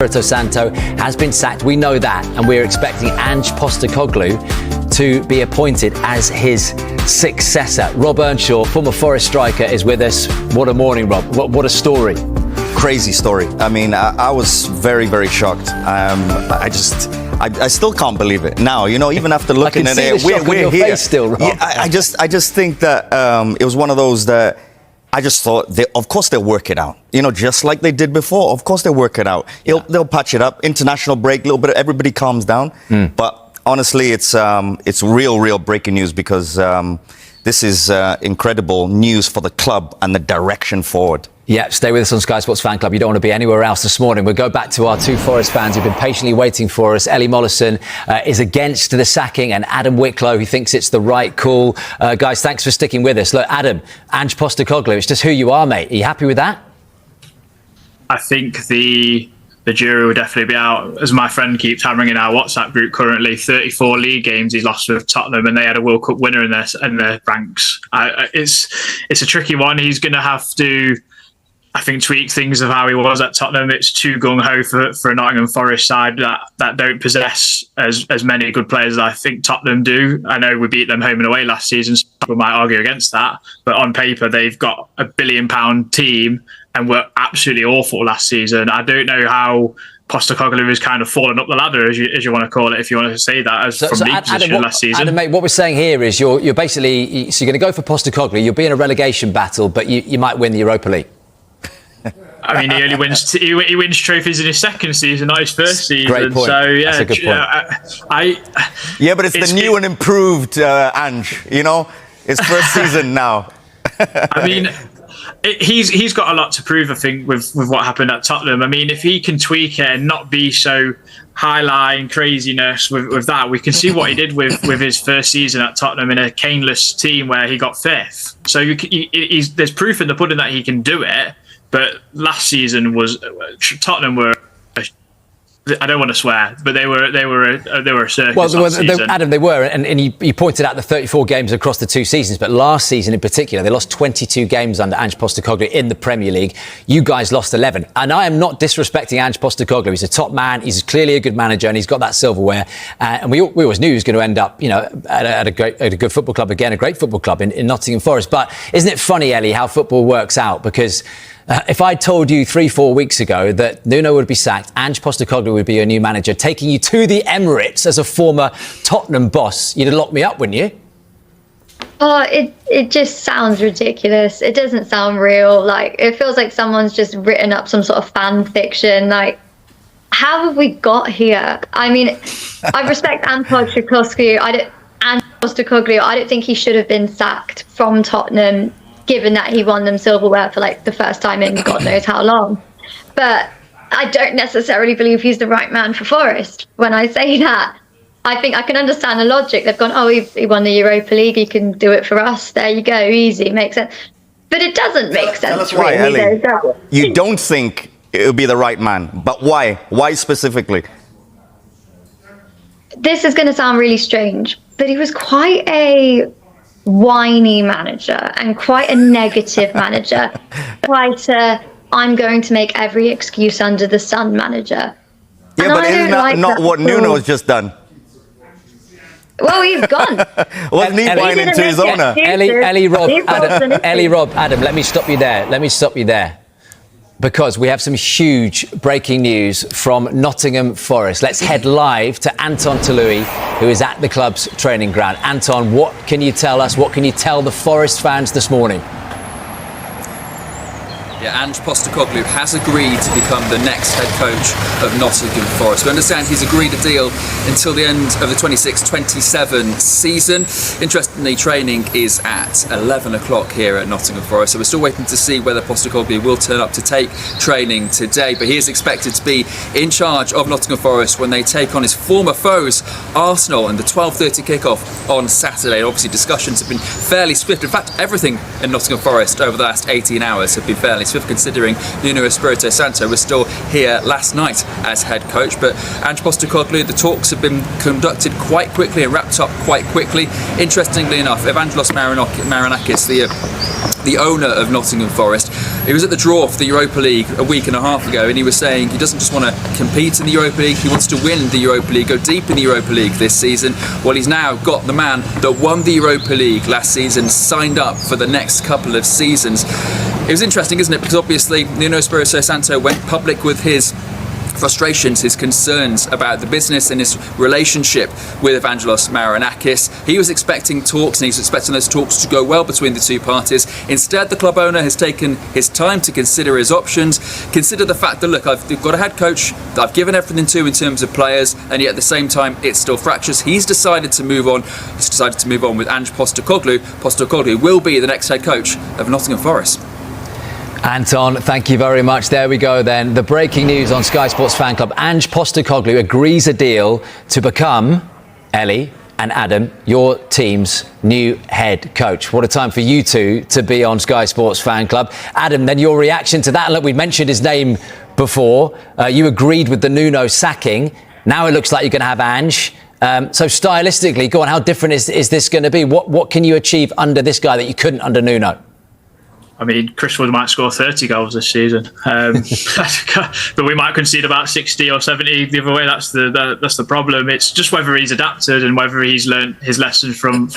Espirito Santo has been sacked. We know that, and we're expecting Ange Postecoglou to be appointed as his successor. Rob Earnshaw, former Forest striker, is with us. What a morning, Rob. What a story. Crazy story. I mean, I was very, very shocked. I still can't believe it now. You know, even after looking at it, we're here. Still, Rob. Yeah, I just think that it was one of those that I just thought, of course they'll work it out. You know, just like they did before. Of course they'll work it out. They'll patch it up. International break, a little bit. Everybody calms down. But honestly, it's real breaking news because this is incredible news for the club and the direction forward. Yeah, stay with us on Sky Sports Fan Club. You don't want to be anywhere else this morning. We'll go back to our two Forest fans who've been patiently waiting for us. Ellie Mollison is against the sacking, and Adam Wicklow, who thinks it's the right call. Guys, thanks for sticking with us. Look, Adam, Ange Postecoglou, it's just who you are, mate. Are you happy with that? I think the jury will definitely be out. As my friend keeps hammering in our WhatsApp group currently, 34 league games he's lost with Tottenham, and they had a World Cup winner in their ranks. It's a tricky one. He's going to have to, I think, tweak things of how he was at Tottenham. It's too gung-ho for a Nottingham Forest side that don't possess as many good players as I think Tottenham do. I know we beat them home and away last season, so people might argue against that. But on paper, they've got a £1 billion team and were absolutely awful last season. I don't know how Postecoglou has kind of fallen up the ladder, as you want to call it, if you want to say that, from league position last season. Adam, mate, what we're saying here is you're basically, so you're going to go for Postecoglou, you'll be in a relegation battle, but you might win the Europa League. I mean, he only wins. He wins trophies in his second seain, not his first season. Great point. So yeah, that's a good point. Yeah, but it's the new and improved Ange. You know, his first season now. I mean, he's got a lot to prove, I think, with what happened at Tottenham. I mean, if he can tweak it and not be so highline craziness with that, we can see what he did with his first season at Tottenham in a Kane-less team where he got fifth. So there's proof in the pudding that he can do it. But last season Tottenham were, I don't want to swear, but they were a circus. Well, Adam, they were, and you pointed out the 34 games across the two seasons, but last season in particular, they lost 22 games under Ange Postecoglou in the Premier League. You guys lost 11, and I am not disrespecting Ange Postecoglou. He's a top man. He's clearly a good manager, and he's got that silverware. And we always knew he was going to end up, you know, at a good football club again, a great football club in Nottingham Forest. But isn't it funny, Ellie, how football works out? Because if I told you 3-4 weeks ago that Nuno would be sacked, Ange Postecoglou would be your new manager, taking you to the Emirates as a former Tottenham boss, you'd have locked me up, wouldn't you? Oh, it just sounds ridiculous. It doesn't sound real. Like, it feels like someone's just written up some sort of fan fiction. Like, how have we got here? I mean, I respect Ange Postecoglou. I don't think he should have been sacked from Tottenham, given that he won them silverware for like the first time in God knows how long. But I don't necessarily believe he's the right man for Forest. When I say that, I think I can understand the logic. They've gone, oh, he won the Europa League, he can do it for us. There you go, easy, makes sense. But it doesn't make sense. Tell us why, Ellie. You don't think it would be the right man, but why? Why specifically? This is going to sound really strange, but he was quite a whiny manager and quite a negative manager, quite a I'm going to make every excuse under the sun manager. Yeah, but isn't that not what Nuno has just done? Well, he's gone. Wasn't he whining to his owner? Ellie, Rob, Adam, let me stop you there. Because we have some huge breaking news from Nottingham Forest. Let's head live to Anton Tolui, who is at the club's training ground. Anton, what can you tell us? What can you tell the Forest fans this morning? Yeah, Ange Postecoglou has agreed to become the next head coach of Nottingham Forest. We understand he's agreed a deal until the end of the 26-27 season. Interestingly, training is at 11 o'clock here at Nottingham Forest, so we're still waiting to see whether Postecoglou will turn up to take training today. But he is expected to be in charge of Nottingham Forest when they take on his former foes, Arsenal, in the 12:30 kickoff on Saturday. And obviously, discussions have been fairly swift. In fact, everything in Nottingham Forest over the last 18 hours have been fairly swift, considering Nuno Espirito Santo was still here last night as head coach. But Ange Postecoglou, the talks have been conducted quite quickly and wrapped up quite quickly. Interestingly enough, Evangelos Marinakis, the owner of Nottingham Forest, He was at the draw for the Europa League a week and a half ago, and he was saying he doesn't just want to compete in the Europa League, he wants to win the Europa League, go deep in the Europa League this season. Well, he's now got the man that won the Europa League last season signed up for the next couple of seasons. It was interesting, isn't it? Because obviously Nuno Espirito Santo went public with his frustrations, his concerns about the business and his relationship with Evangelos Marinakis. He was expecting talks, and he's expecting those talks to go well between the two parties. Instead, the club owner has taken his time to consider his options, consider the fact that, look, I've got a head coach that I've given everything to in terms of players, and yet at the same time it's still fractious. He's decided to move on. He's decided to move on with Ange Postecoglou. Postecoglou will be the next head coach of Nottingham Forest. Anton, thank you very much. There we go then. The breaking news on Sky Sports Fan Club. Ange Postecoglou agrees a deal to become, Ellie and Adam, your team's new head coach. What a time for you two to be on Sky Sports Fan Club. Adam, then your reaction to that. Look, we mentioned his name before. You agreed with the Nuno sacking. Now it looks like you're going to have Ange. So stylistically, go on, how different is this going to be? What can you achieve under this guy that you couldn't under Nuno? I mean, Chris Wood might score 30 goals this season, but we might concede about 60 or 70 the other way. That's the problem. It's just whether he's adapted and whether he's learned his lessons from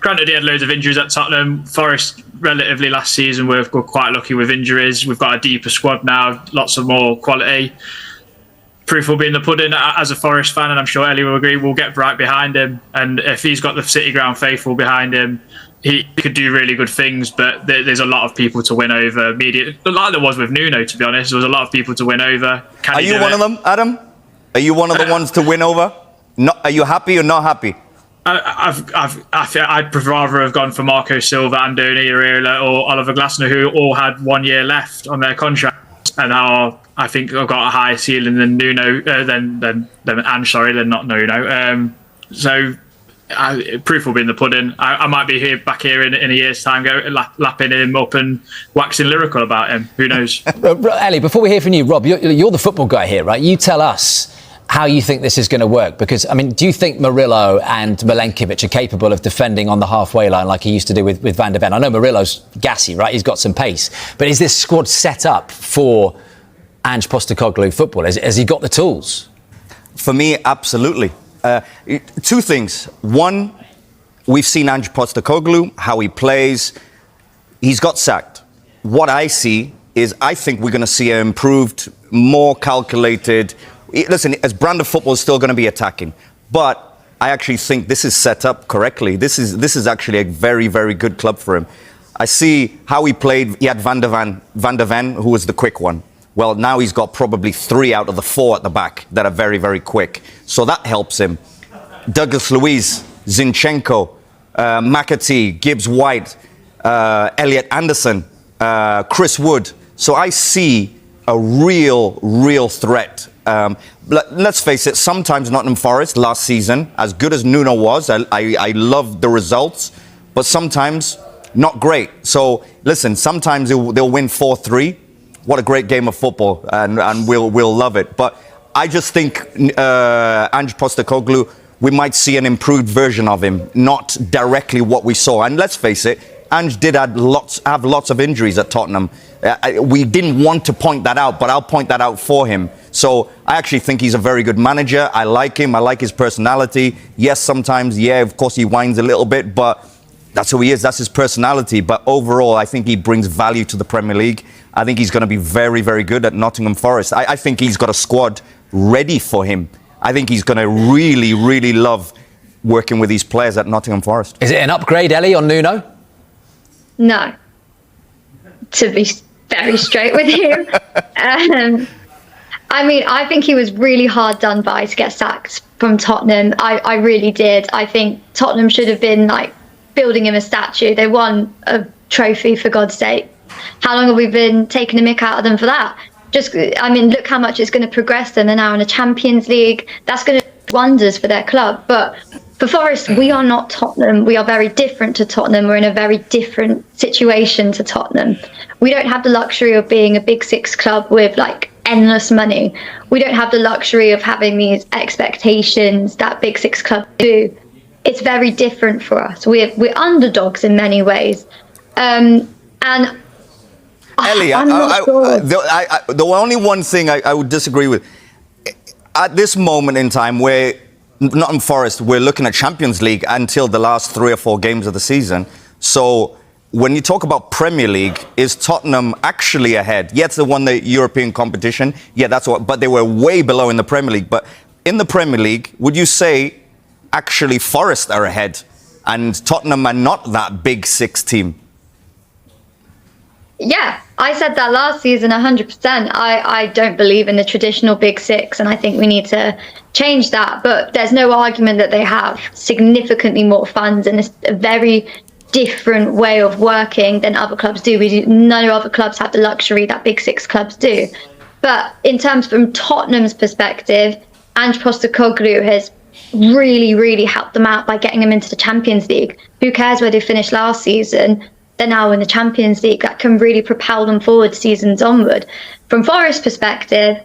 Granted, he had loads of injuries at Tottenham. Forest, relatively last season, we're quite lucky with injuries. We've got a deeper squad now, lots of more quality. Proof will be in the pudding. As a Forest fan, and I'm sure Ellie will agree, we'll get right behind him. And if he's got the City Ground faithful behind him, he could do really good things, but there's a lot of people to win over. Like there was with Nuno, to be honest. There was a lot of people to win over. Are you one of them, Adam? Are you one of the ones to win over? Are you happy or not happy? I'd rather have gone for Marco Silva, Andoni Iraola, or Oliver Glasner, who all had 1 year left on their contract, and now I think I've got a higher ceiling than Nuno, than Ange, than not Nuno. Proof will be in the pudding. I might be back here in a year's time, lapping him up and waxing lyrical about him. Who knows? Ellie, before we hear from you, Rob, you're the football guy here, right? You tell us how you think this is going to work. Because, I mean, do you think Murillo and Milenkovic are capable of defending on the halfway line like he used to do with Van der Ven? I know Murillo's gassy, right? He's got some pace. But is this squad set up for Ange Postecoglou football? Has he got the tools? For me, absolutely. Two things. One, we've seen Ange Postecoglou, how he plays. He's got sacked. What I see is I think we're going to see an improved, more calculated. Listen, as brand of football is still going to be attacking, but I actually think this is set up correctly. This is actually a very, very good club for him. I see how he played. He had Van der Ven, who was the quick one. Well, now he's got probably 3 out of the 4 at the back that are very, very quick. So that helps him. Douglas Luiz, Zinchenko, McAtee, Gibbs-White, Elliot Anderson, Chris Wood. So I see a real threat. Let's face it, sometimes Nottingham Forest last season, as good as Nuno was, I loved the results, but sometimes not great. So listen, sometimes they'll win 4-3. What a great game of football, and we'll love it. But I just think Ange Postecoglou, we might see an improved version of him, not directly what we saw. And let's face it, Ange did have lots of injuries at Tottenham. We didn't want to point that out, but I'll point that out for him. So I actually think he's a very good manager. I like him. I like his personality. Yes, sometimes, of course, he whines a little bit, but that's who he is. That's his personality. But overall, I think he brings value to the Premier League. I think he's going to be very, very good at Nottingham Forest. I think he's got a squad ready for him. I think he's going to really love working with these players at Nottingham Forest. Is it an upgrade, Ellie, on Nuno? No. To be very straight with him. I mean, I think he was really hard done by to get sacked from Tottenham. I really did. I think Tottenham should have been building him a statue. They won a trophy, for God's sake. How long have we been taking the mick out of them for that? Look how much it's going to progress them. They're now in a Champions League. That's going to do wonders for their club. But for Forest, we are not Tottenham. We are very different to Tottenham. We're in a very different situation to Tottenham. We don't have the luxury of being a Big Six club with endless money. We don't have the luxury of having these expectations that Big Six clubs do. It's very different for us. We're underdogs in many ways. And Ellie, I'm not sure. the only one thing I would disagree with, at this moment in time where Nottingham Forest, we're looking at Champions League until the last 3 or 4 games of the season. So when you talk about Premier League, is Tottenham actually ahead? Yes, they won the European competition. Yeah, that's what. But they were way below in the Premier League. But in the Premier League, would you say actually Forest are ahead and Tottenham are not that big 6 team? Yeah, I said that last season 100%. I don't believe in the traditional big 6, and I think we need to change that. But there's no argument that they have significantly more funds and a very different way of working than other clubs do. None of other clubs have the luxury that big 6 clubs do. But in terms from Tottenham's perspective, Ange Postecoglou has really, really helped them out by getting them into the Champions League. Who cares where they finished last season? They're now in the Champions League. That can really propel them forward seasons onward. From Forest's perspective,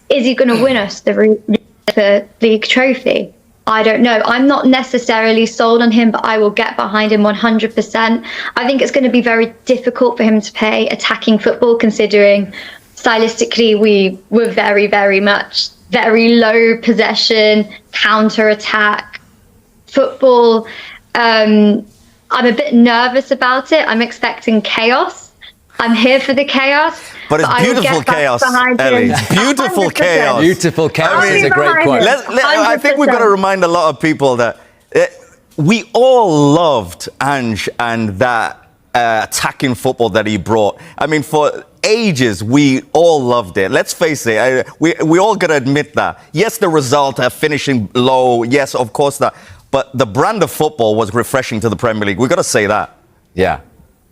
is he going to win us the league trophy? I don't know. I'm not necessarily sold on him, but I will get behind him 100%. I think it's going to be very difficult for him to play attacking football, considering stylistically we were very, very much very low possession, counter-attack football. I'm a bit nervous about it. I'm expecting chaos. I'm here for the chaos. But it's beautiful chaos, Ellie. It's beautiful chaos. Beautiful chaos is a great quote. I think we've got to remind a lot of people that we all loved Ange and that attacking football that he brought. I mean, for ages, we all loved it. Let's face it. We all got to admit that. Yes, the result of finishing low. Yes, of course that. But the brand of football was refreshing to the Premier League. We've got to say that. Yeah.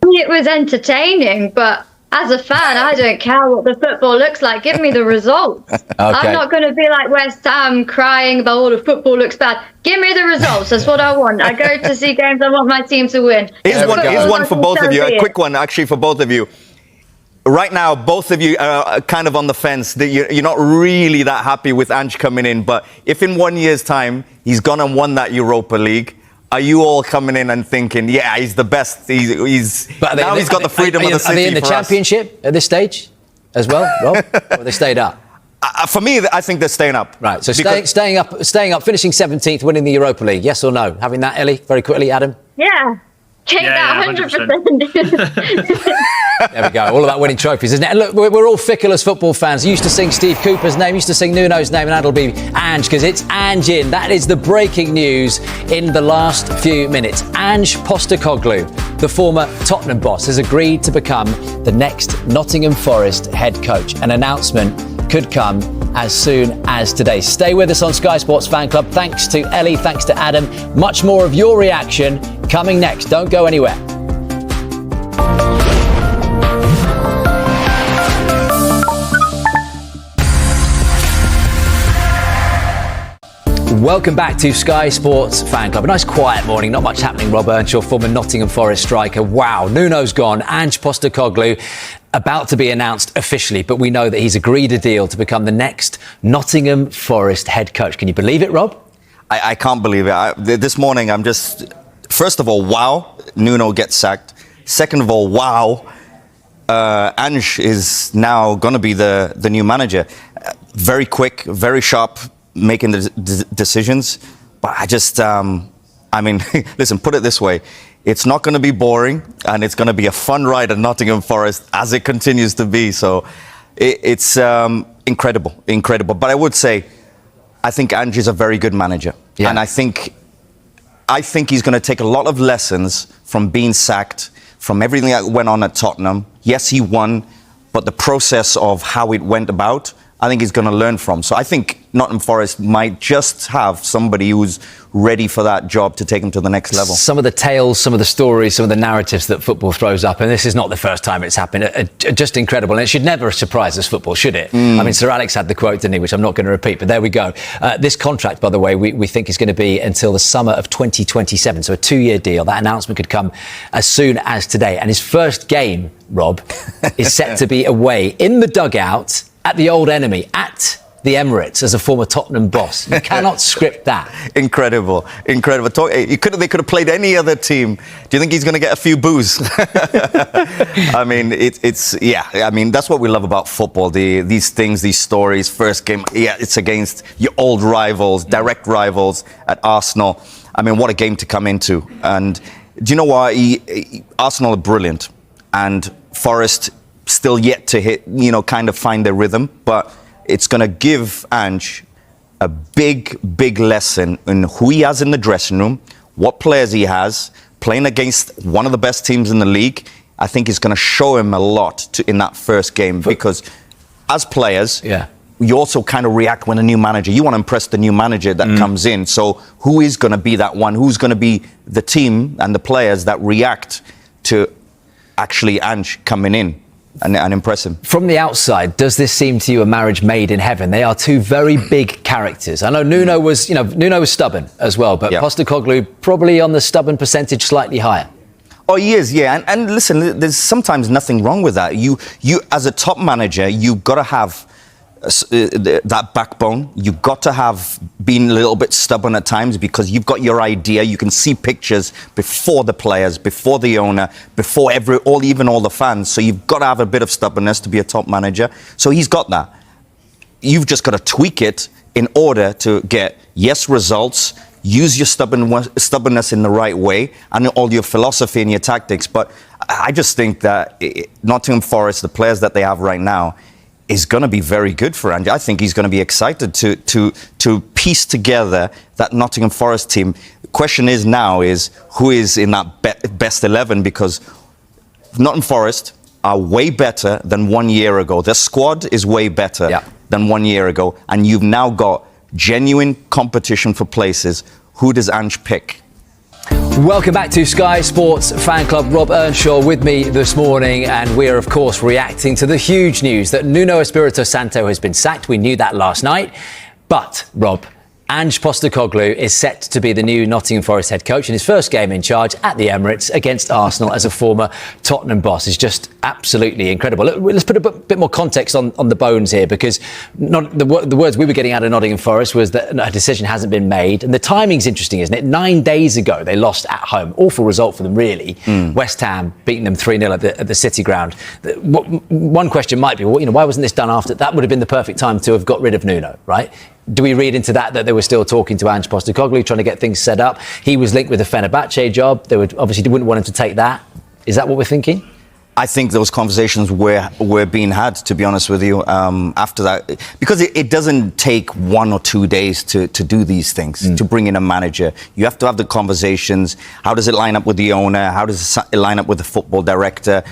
It was entertaining, but as a fan, I don't care what the football looks like. Give me the results. Okay. I'm not going to be like West Ham crying about, oh, the football looks bad. Give me the results. That's what I want. I go to see games. I want my team to win. Here's one for both of you. A quick one, actually, for both of you. Right now, both of you are kind of on the fence. You're not really that happy with Ange coming in. But if in 1 year's time, he's gone and won that Europa League, are you all coming in and thinking, yeah, he's the best? He's got the freedom of the city. Are they in the Championship at this stage as well, Rob? Or are they stayed up? For me, I think they're staying up. Right, so staying up, finishing 17th, winning the Europa League, yes or no? Having that, Ellie, very quickly, Adam? Yeah. Take that 100%. There we go. All about winning trophies, isn't it? And look, we're all fickle as football fans. Used to sing Steve Cooper's name, used to sing Nuno's name, and that'll be Ange, because it's Ange in. That is the breaking news in the last few minutes. Ange Postecoglou, the former Tottenham boss, has agreed to become the next Nottingham Forest head coach. An announcement could come as soon as today. Stay with us on Sky Sports Fan Club. Thanks to Ellie, thanks to Adam. Much more of your reaction coming next. Don't go anywhere. Welcome back to Sky Sports Fan Club. A nice quiet morning, not much happening. Rob Earnshaw, former Nottingham Forest striker. Wow, Nuno's gone. Ange Postecoglou about to be announced officially, but we know that he's agreed a deal to become the next Nottingham Forest head coach. Can you believe it, Rob? I can't believe it. This morning, I'm just... First of all, wow, Nuno gets sacked. Second of all, wow, Ange is now going to be the new manager. Very quick, very sharp, making the decisions. But I just, listen, put it this way. It's not going to be boring, and it's going to be a fun ride at Nottingham Forest as it continues to be. So it's incredible. But I would say, I think Ange is a very good manager. Yeah. And I think he's going to take a lot of lessons from being sacked, from everything that went on at Tottenham. Yes, he won, but the process of how it went about, I think he's going to learn from. So I think Nottingham Forest might just have somebody who's ready for that job to take him to the next level. Some of the tales, some of the stories, some of the narratives that football throws up, and this is not the first time it's happened, are just incredible. And it should never surprise us, football, should it? I mean, Sir Alex had the quote, didn't he, which I'm not going to repeat, but there we go. This contract, by the way, we think is going to be until the summer of 2027, so a 2-year deal. That announcement could come as soon as today. And his first game, Rob, is set to be away in the dugout at the old enemy, at the Emirates as a former Tottenham boss. You cannot script that. Incredible. They could have played any other team. Do you think he's going to get a few boos? I mean, I mean, that's what we love about football. These things, these stories. First game, it's against your old rivals, direct rivals at Arsenal. I mean, what a game to come into. And do you know what? Arsenal are brilliant, and Forest still yet to hit, kind of find their rhythm. But it's going to give Ange a big lesson in who he has in the dressing room, what players he has, playing against one of the best teams in the league. I think it's going to show him a lot in that first game, because as players, you also kind of react when a new manager, you want to impress the new manager that comes in. So who is going to be that one? Who's going to be the team and the players that react to actually Ange coming in and impress him? From the outside, does this seem to you a marriage made in heaven? They are two very big characters. I know Nuno was stubborn as well, but Postecoglou probably on the stubborn percentage slightly higher. Oh, he is, yeah. And listen, there's sometimes nothing wrong with that. You as a top manager, you've got to have that backbone. You've got to have been a little bit stubborn at times, because you've got your idea. You can see pictures before the players, before the owner, before even all the fans. So you've got to have a bit of stubbornness to be a top manager. So he's got that. You've just got to tweak it in order to get results. Use your stubbornness in the right way, and all your philosophy and your tactics. But I just think that Nottingham Forest, the players that they have right now, is going to be very good for Ange. I think he's going to be excited to piece together that Nottingham Forest team. The question is who is in that best 11, because Nottingham Forest are way better than 1 year ago. Their squad is way better than 1 year ago, and you've now got genuine competition for places. Who does Ange pick? Welcome back to Sky Sports Fan Club. Rob Earnshaw with me this morning, and we're of course reacting to the huge news that Nuno Espirito Santo has been sacked. We knew that last night, but Rob, Ange Postecoglou is set to be the new Nottingham Forest head coach, and his first game in charge at the Emirates against Arsenal as a former Tottenham boss is just absolutely incredible. Let's put a bit more context on the bones here, because the words we were getting out of Nottingham Forest was that a decision hasn't been made, and the timing's interesting, isn't it? 9 days ago they lost at home. Awful result for them, really. West Ham beating them 3-0 at the City ground. One question might be, why wasn't this done after? That would have been the perfect time to have got rid of Nuno, right? Do we read into that they were still talking to Ange Postecoglou, trying to get things set up? He was linked with the Fenerbahce job. They obviously wouldn't want him to take that. Is that what we're thinking? I think those conversations were being had, to be honest with you, after that. Because it doesn't take 1 or 2 days to do these things, to bring in a manager. You have to have the conversations. How does it line up with the owner? How does it line up with the football director?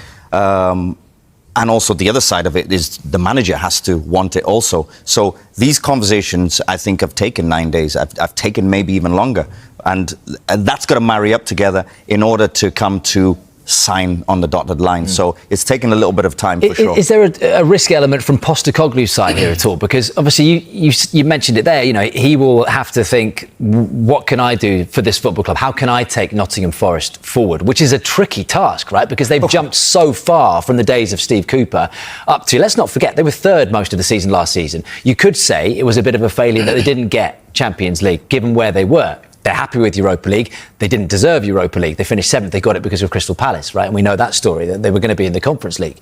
And also the other side of it is the manager has to want it also. So these conversations, I think, have taken 9 days. I've taken maybe even longer. And that's got to marry up together in order to come to sign on the dotted line. So it's taken a little bit of time, for sure. Is there a risk element from Postecoglou's side here at all? Because obviously you mentioned it there, he will have to think, what can I do for this football club? How can I take Nottingham Forest forward? Which is a tricky task, right? Because they've jumped so far from the days of Steve Cooper up to, let's not forget, they were third most of the season last season. You could say it was a bit of a failure that they didn't get Champions League, given where they were. They're happy with Europa League. They didn't deserve Europa League. They finished 7th. They got it because of Crystal Palace, right? And we know that story, that they were going to be in the Conference League.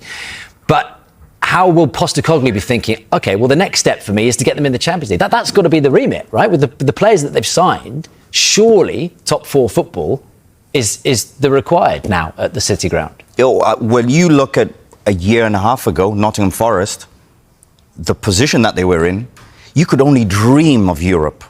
But how will Postecoglou be thinking, OK, well, the next step for me is to get them in the Champions League? That's got to be the remit, right? With the players that they've signed, surely top 4 football is the required now at the City ground. When you look at a year and a half ago, Nottingham Forest, the position that they were in, you could only dream of Europe.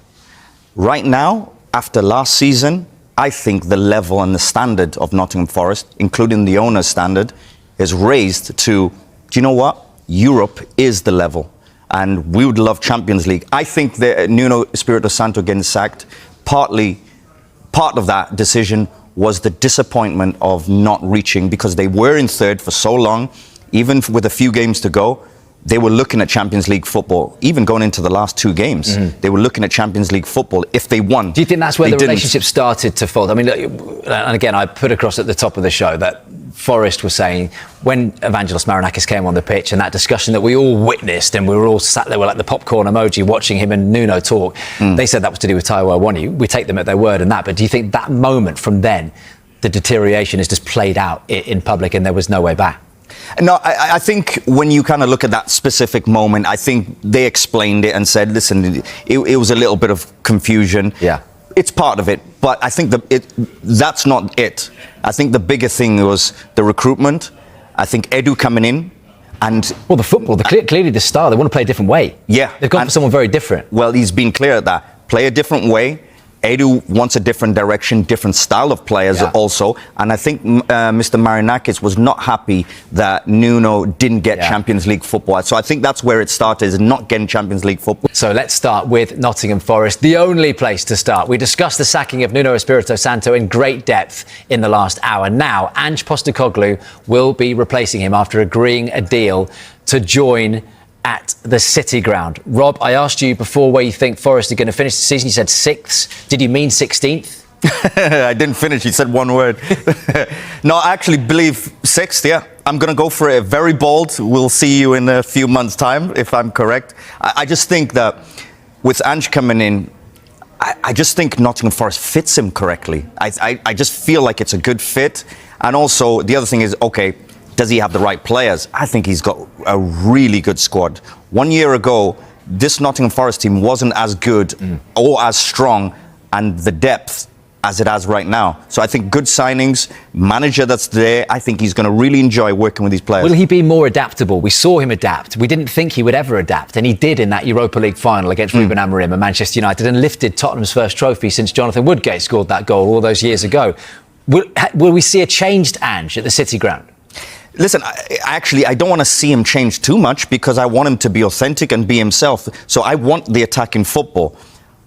Right now, after last season, I think the level and the standard of Nottingham Forest, including the owner's standard, is raised to, do you know what? Europe is the level. And we would love Champions League. I think that Nuno Espirito Santo getting sacked, part of that decision was the disappointment of not reaching, because they were in third for so long, even with a few games to go. They were looking at Champions League football, even going into the last 2 games. They were looking at Champions League football if they won. Do you think that's where the relationship started to fold? I mean, and again, I put across at the top of the show that Forest were saying when Evangelos Marinakis came on the pitch and that discussion that we all witnessed and we were all sat there with like the popcorn emoji watching him and Nuno talk, they said that was to do with Taiwo Awoniyi. We take them at their word and that, but do you think that moment from then, the deterioration is just played out in public and there was no way back? No, I think when you kind of look at that specific moment, I think they explained it and said, listen, it was a little bit of confusion. Yeah. It's part of it, but I think that's not it. I think the bigger thing was the recruitment. I think Edu coming in and... Well, the football, clearly the style, they want to play a different way. Yeah. They've gone for someone very different. Well, he's been clear at that. Play a different way. Edu wants a different direction, different style of players also. And I think Mr. Marinakis was not happy that Nuno didn't get Champions League football. So I think that's where it started, is not getting Champions League football. So let's start with Nottingham Forest, the only place to start. We discussed the sacking of Nuno Espirito Santo in great depth in the last hour. Now, Ange Postecoglou will be replacing him after agreeing a deal to join at the City Ground. Rob, I asked you before where you think Forest are going to finish the season. You said 6th. Did you mean 16th? I didn't finish. You said one word. No, I actually believe 6th, yeah. I'm going to go for it. Very bold. We'll see you in a few months' time, if I'm correct. I just think that with Ange coming in, I just think Nottingham Forest fits him correctly. I just feel like it's a good fit. And also, the other thing is, okay, does he have the right players? I think he's got a really good squad. 1 year ago, this Nottingham Forest team wasn't as good or as strong and the depth as it has right now. So I think good signings, manager that's there, I think he's going to really enjoy working with these players. Will he be more adaptable? We saw him adapt. We didn't think he would ever adapt, and he did in that Europa League final against Ruben Amorim and Manchester United and lifted Tottenham's first trophy since Jonathan Woodgate scored that goal all those years ago. Will we see a changed Ange at the City Ground? Listen, I don't want to see him change too much because I want him to be authentic and be himself. So I want the attack in football.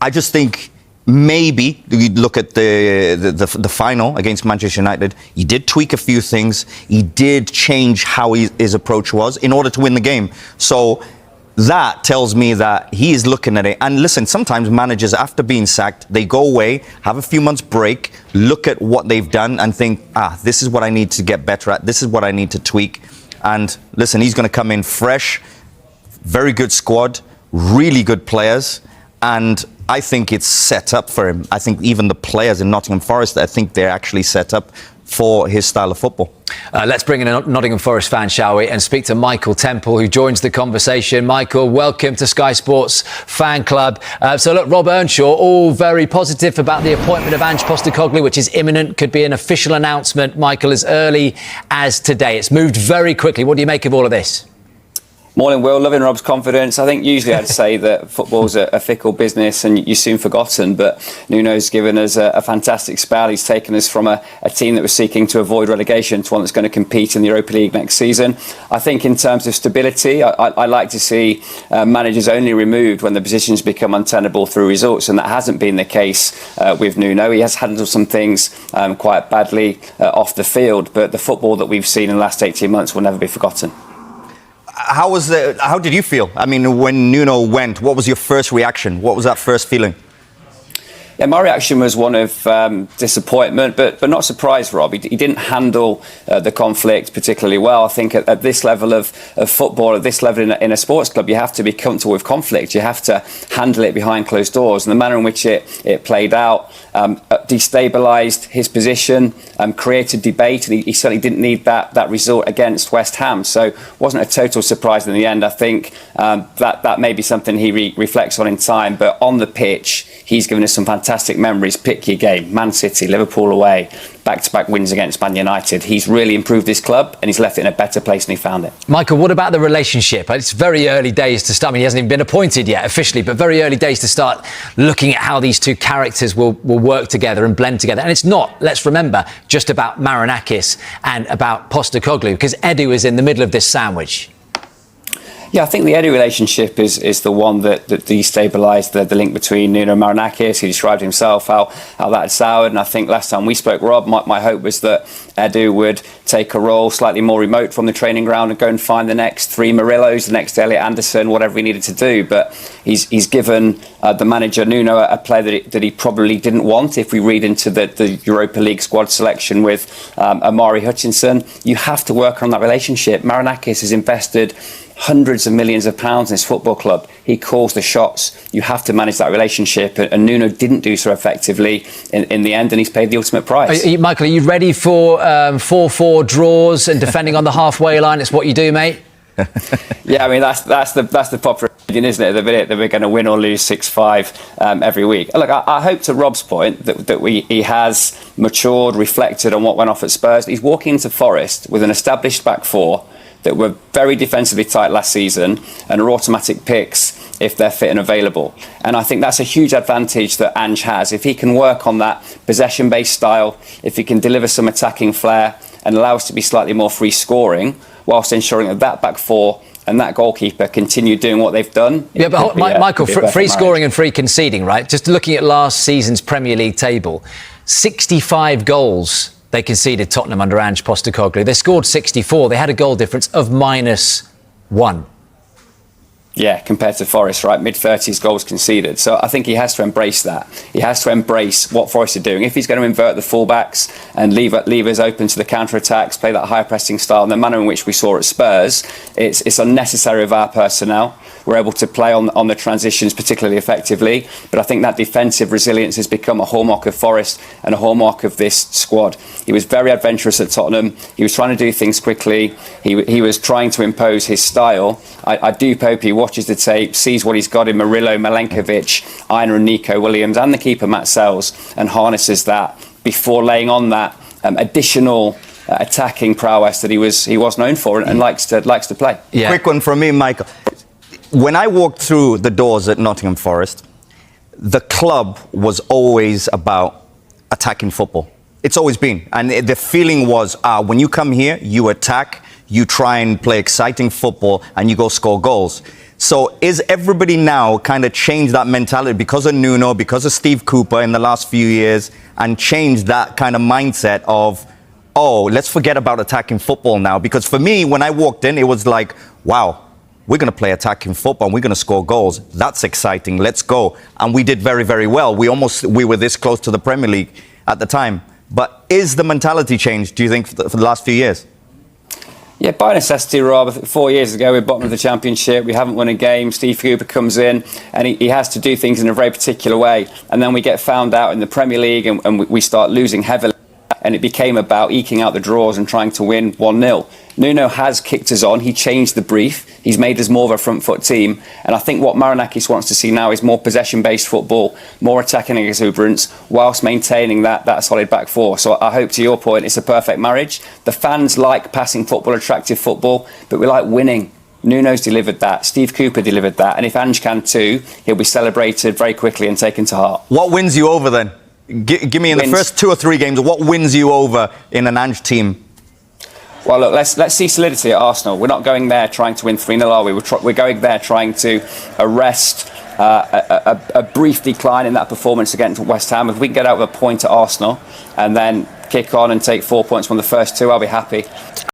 I just think maybe you look at the final against Manchester United. He did tweak a few things. He did change how his approach was in order to win the game. So that tells me that he is looking at it. And listen, sometimes managers, after being sacked, they go away, have a few months break, look at what they've done and think, this is what I need to get better at. This is what I need to tweak. And listen, he's going to come in fresh, very good squad, really good players. And I think it's set up for him. I think even the players in Nottingham Forest, I think they're actually set up for his style of football. Let's bring in a Nottingham Forest fan, shall we, and speak to Michael Temple, who joins the conversation. Michael, welcome to Sky Sports Fan Club. So look, Rob Earnshaw, all very positive about the appointment of Ange Postecoglou, which is imminent, could be an official announcement, Michael, as early as today. It's moved very quickly. What do you make of all of this? Morning, Will. Loving Rob's confidence. I think usually I'd say that football's a fickle business and you're soon forgotten, but Nuno's given us a fantastic spell. He's taken us from a team that was seeking to avoid relegation to one that's going to compete in the Europa League next season. I think in terms of stability, I like to see managers only removed when the positions become untenable through results, and that hasn't been the case with Nuno. He has handled some things quite badly off the field, but the football that we've seen in the last 18 months will never be forgotten. How did you feel? I mean, when Nuno went, what was your first reaction? What was that first feeling? Yeah, my reaction was one of disappointment, but not surprise, Rob. He didn't handle the conflict particularly well. I think at this level of football, at this level in a sports club, you have to be comfortable with conflict. You have to handle it behind closed doors. And the manner in which it played out destabilised his position, created debate. And he certainly didn't need that result against West Ham. So it wasn't a total surprise in the end. I think that may be something he reflects on in time. But on the pitch, he's given us some fantastic memories. Pick your game. Man City, Liverpool away, back-to-back wins against Man United. He's really improved his club and he's left it in a better place than he found it. Michael, what about the relationship? It's very early days to start. I mean, he hasn't even been appointed yet officially, but very early days to start looking at how these two characters will work together and blend together. And it's not, let's remember, just about Marinakis and about Postecoglou, because Edu is in the middle of this sandwich. Yeah, I think the Eddie relationship is the one that destabilised the link between Nuno Marinakis. He described himself how that had soured, and I think last time we spoke, Rob, my hope was that Edu would take a role slightly more remote from the training ground and go and find the next 3 Murillos, the next Elliot Anderson, whatever he needed to do. But he's given the manager Nuno a player that he probably didn't want. If we read into the Europa League squad selection with Amari Hutchinson, you have to work on that relationship. Marinakis has invested hundreds of millions of pounds in his football club. He calls the shots. You have to manage that relationship, and Nuno didn't do so effectively in the end, and he's paid the ultimate price. Michael, are you ready for 4-4 draws and defending on the halfway line? It's what you do, mate. Yeah, I mean that's the popular opinion, isn't it? The minute that we're going to win or lose 6-5 every week. Look, I hope, to Rob's point, that he has matured, reflected on what went off at Spurs. He's walking into Forest with an established back four that were very defensively tight last season and are automatic picks if they're fit and available. And I think that's a huge advantage that Ange has. If he can work on that possession-based style, if he can deliver some attacking flair and allow us to be slightly more free scoring, whilst ensuring that back four and that goalkeeper continue doing what they've done. Yeah, but Michael, free scoring and free conceding, right? Just looking at last season's Premier League table, 65 goals they conceded, Tottenham, under Ange Postecoglou. They scored 64. They had a goal difference of -1. Yeah, compared to Forest, right? Mid-30s goals conceded. So I think he has to embrace that. He has to embrace what Forest are doing. If he's going to invert the fullbacks and leave us open to the counter-attacks, play that high-pressing style in the manner in which we saw at Spurs, it's unnecessary of our personnel. We're able to play on the transitions particularly effectively. But I think that defensive resilience has become a hallmark of Forest and a hallmark of this squad. He was very adventurous at Tottenham. He was trying to do things quickly. He was trying to impose his style. I do hope he watches the tape, sees what he's got in Murillo, Milenkovic, Aina and Nico Williams, and the keeper Matt Sells, and harnesses that before laying on that additional attacking prowess that he was known for and likes to play. Yeah. Quick one from me, Michael. When I walked through the doors at Nottingham Forest, the club was always about attacking football. It's always been. And the feeling was, when you come here, you attack, you try and play exciting football, and you go score goals. So is everybody now kind of changed that mentality because of Nuno, because of Steve Cooper in the last few years, and changed that kind of mindset of, let's forget about attacking football now? Because for me, when I walked in, it was like, wow, we're going to play attacking football and we're going to score goals. That's exciting. Let's go. And we did very, very well. We were this close to the Premier League at the time. But is the mentality changed, do you think, for the last few years? Yeah, by necessity, Rob. 4 years ago, we're bottom of the Championship. We haven't won a game. Steve Cooper comes in and he has to do things in a very particular way. And then we get found out in the Premier League and we start losing heavily. And it became about eking out the draws and trying to win 1-0. Nuno has kicked us on. He changed the brief. He's made us more of a front foot team. And I think what Marinakis wants to see now is more possession-based football, more attacking exuberance, whilst maintaining that solid back four. So I hope, to your point, it's a perfect marriage. The fans like passing football, attractive football, but we like winning. Nuno's delivered that. Steve Cooper delivered that. And if Ange can too, he'll be celebrated very quickly and taken to heart. What wins you over then? Give me in the first 2 or 3 games, what wins you over in an Ange team? Well, look, let's see solidity at Arsenal. We're not going there trying to win 3-0, are we? We're going there trying to arrest a brief decline in that performance against West Ham. If we can get out with a point at Arsenal and then kick on and take 4 points from the first 2, I'll be happy.